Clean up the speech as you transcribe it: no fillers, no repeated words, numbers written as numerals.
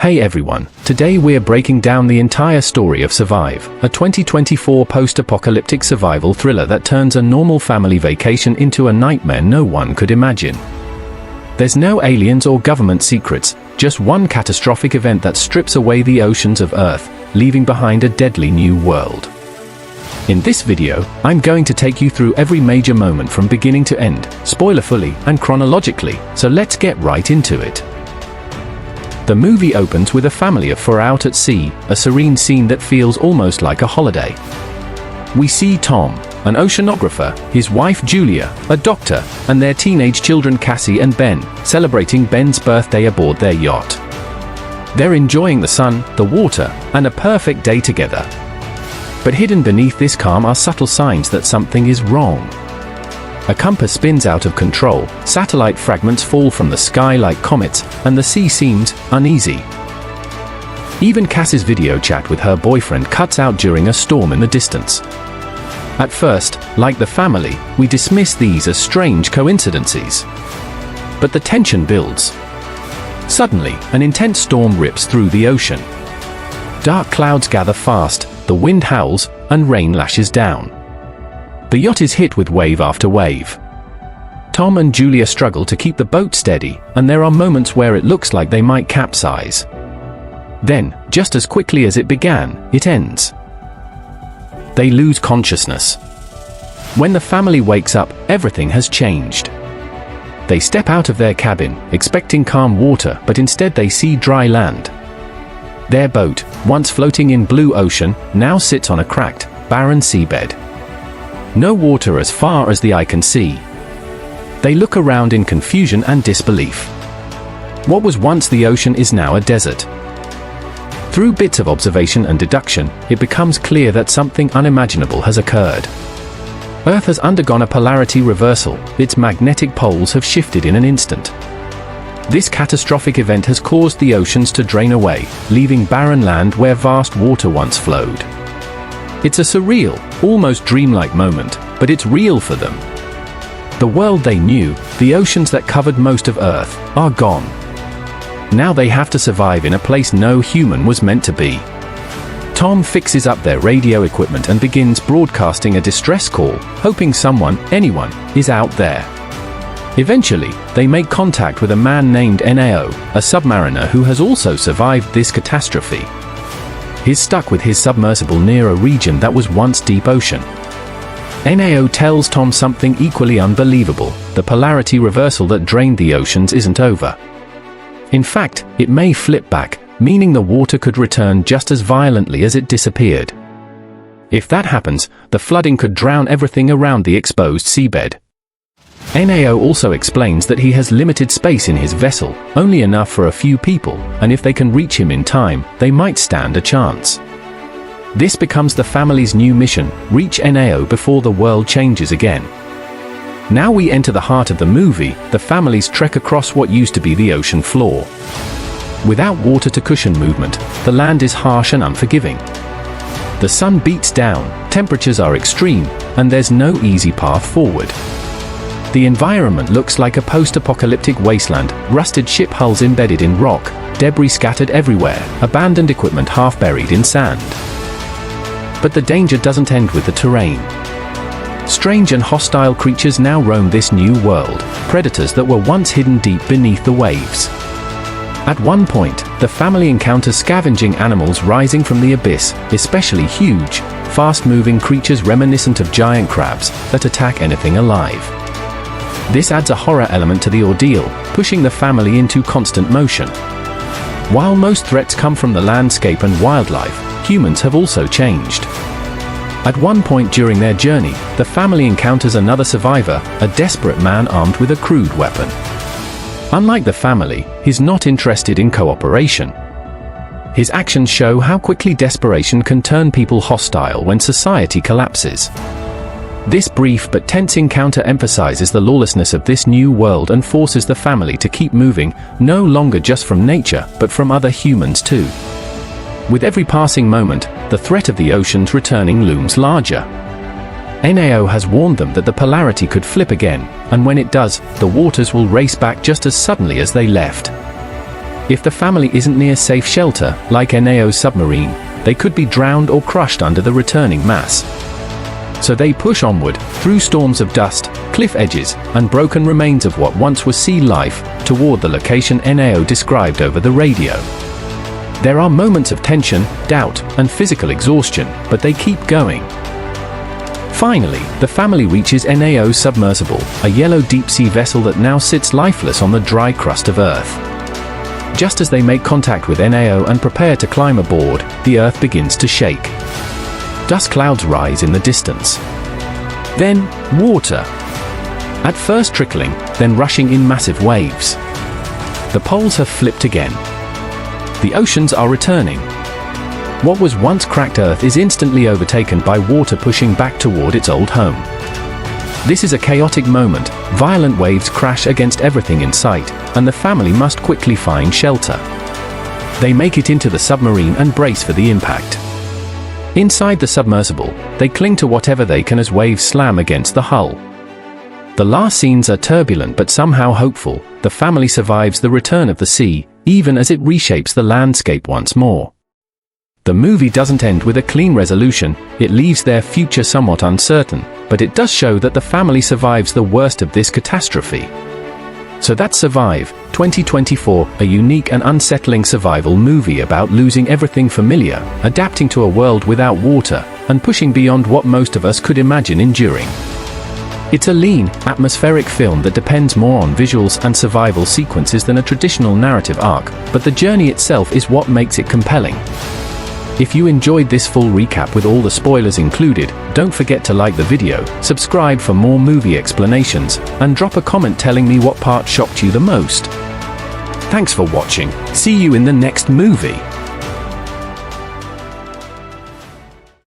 Hey everyone, today we're breaking down the entire story of Survive, a 2024 post-apocalyptic survival thriller that turns a normal family vacation into a nightmare no one could imagine. There's no aliens or government secrets, just one catastrophic event that strips away the oceans of Earth, leaving behind a deadly new world. In this video, I'm going to take you through every major moment from beginning to end, spoiler-fully and chronologically, so let's get right into it. The movie opens with a family of four out at sea, a serene scene that feels almost like a holiday. We see Tom, an oceanographer, his wife Julia, a doctor, and their teenage children Cassie and Ben, celebrating Ben's birthday aboard their yacht. They're enjoying the sun, the water, and a perfect day together. But hidden beneath this calm are subtle signs that something is wrong. A compass spins out of control, satellite fragments fall from the sky like comets, and the sea seems uneasy. Even Cassie's video chat with her boyfriend cuts out during a storm in the distance. At first, like the family, we dismiss these as strange coincidences. But the tension builds. Suddenly, an intense storm rips through the ocean. Dark clouds gather fast, the wind howls, and rain lashes down. The yacht is hit with wave after wave. Tom and Julia struggle to keep the boat steady, and there are moments where it looks like they might capsize. Then, just as quickly as it began, it ends. They lose consciousness. When the family wakes up, everything has changed. They step out of their cabin, expecting calm water, but instead they see dry land. Their boat, once floating in blue ocean, now sits on a cracked, barren seabed. No water as far as the eye can see. They look around in confusion and disbelief. What was once the ocean is now a desert. Through bits of observation and deduction, it becomes clear that something unimaginable has occurred. Earth has undergone a polarity reversal, its magnetic poles have shifted in an instant. This catastrophic event has caused the oceans to drain away, leaving barren land where vast water once flowed. It's a surreal, almost dreamlike moment, but it's real for them. The world they knew, the oceans that covered most of Earth, are gone. Now they have to survive in a place no human was meant to be. Tom fixes up their radio equipment and begins broadcasting a distress call, hoping someone, anyone, is out there. Eventually, they make contact with a man named Nao, a submariner who has also survived this catastrophe. He's stuck with his submersible near a region that was once deep ocean. Nao tells Tom something equally unbelievable: the polarity reversal that drained the oceans isn't over. In fact, it may flip back, meaning the water could return just as violently as it disappeared. If that happens, the flooding could drown everything around the exposed seabed. Nao also explains that he has limited space in his vessel, only enough for a few people, and if they can reach him in time, they might stand a chance. This becomes the family's new mission: reach Nao before the world changes again. Now we enter the heart of the movie, the family's trek across what used to be the ocean floor. Without water to cushion movement, the land is harsh and unforgiving. The sun beats down, temperatures are extreme, and there's no easy path forward. The environment looks like a post-apocalyptic wasteland, rusted ship hulls embedded in rock, debris scattered everywhere, abandoned equipment half buried in sand. But the danger doesn't end with the terrain. Strange and hostile creatures now roam this new world, predators that were once hidden deep beneath the waves. At one point, the family encounters scavenging animals rising from the abyss, especially huge, fast-moving creatures reminiscent of giant crabs that attack anything alive. This adds a horror element to the ordeal, pushing the family into constant motion. While most threats come from the landscape and wildlife, humans have also changed. At one point during their journey, the family encounters another survivor, a desperate man armed with a crude weapon. Unlike the family, he's not interested in cooperation. His actions show how quickly desperation can turn people hostile when society collapses. This brief but tense encounter emphasizes the lawlessness of this new world and forces the family to keep moving, no longer just from nature, but from other humans too. With every passing moment, the threat of the oceans returning looms larger. Nao has warned them that the polarity could flip again, and when it does, the waters will race back just as suddenly as they left. If the family isn't near safe shelter, like Eneo's submarine, they could be drowned or crushed under the returning mass. So they push onward, through storms of dust, cliff edges, and broken remains of what once was sea life, toward the location Eneo described over the radio. There are moments of tension, doubt, and physical exhaustion, but they keep going. Finally, the family reaches Eneo's submersible, a yellow deep-sea vessel that now sits lifeless on the dry crust of Earth. Just as they make contact with Eneo and prepare to climb aboard, the Earth begins to shake. Dust clouds rise in the distance. Then, water. At first trickling, then rushing in massive waves. The poles have flipped again. The oceans are returning. What was once cracked Earth is instantly overtaken by water pushing back toward its old home. This is a chaotic moment. Violent waves crash against everything in sight, and the family must quickly find shelter. They make it into the submarine and brace for the impact. Inside the submersible, they cling to whatever they can as waves slam against the hull. The last scenes are turbulent but somehow hopeful. The family survives the return of the sea, even as it reshapes the landscape once more. The movie doesn't end with a clean resolution. It leaves their future somewhat uncertain, but it does show that the family survives the worst of this catastrophe. So that's Survive, 2024, a unique and unsettling survival movie about losing everything familiar, adapting to a world without water, and pushing beyond what most of us could imagine enduring. It's a lean, atmospheric film that depends more on visuals and survival sequences than a traditional narrative arc, but the journey itself is what makes it compelling. If you enjoyed this full recap with all the spoilers included, don't forget to like the video, subscribe for more movie explanations, and drop a comment telling me what part shocked you the most. Thanks for watching. See you in the next movie.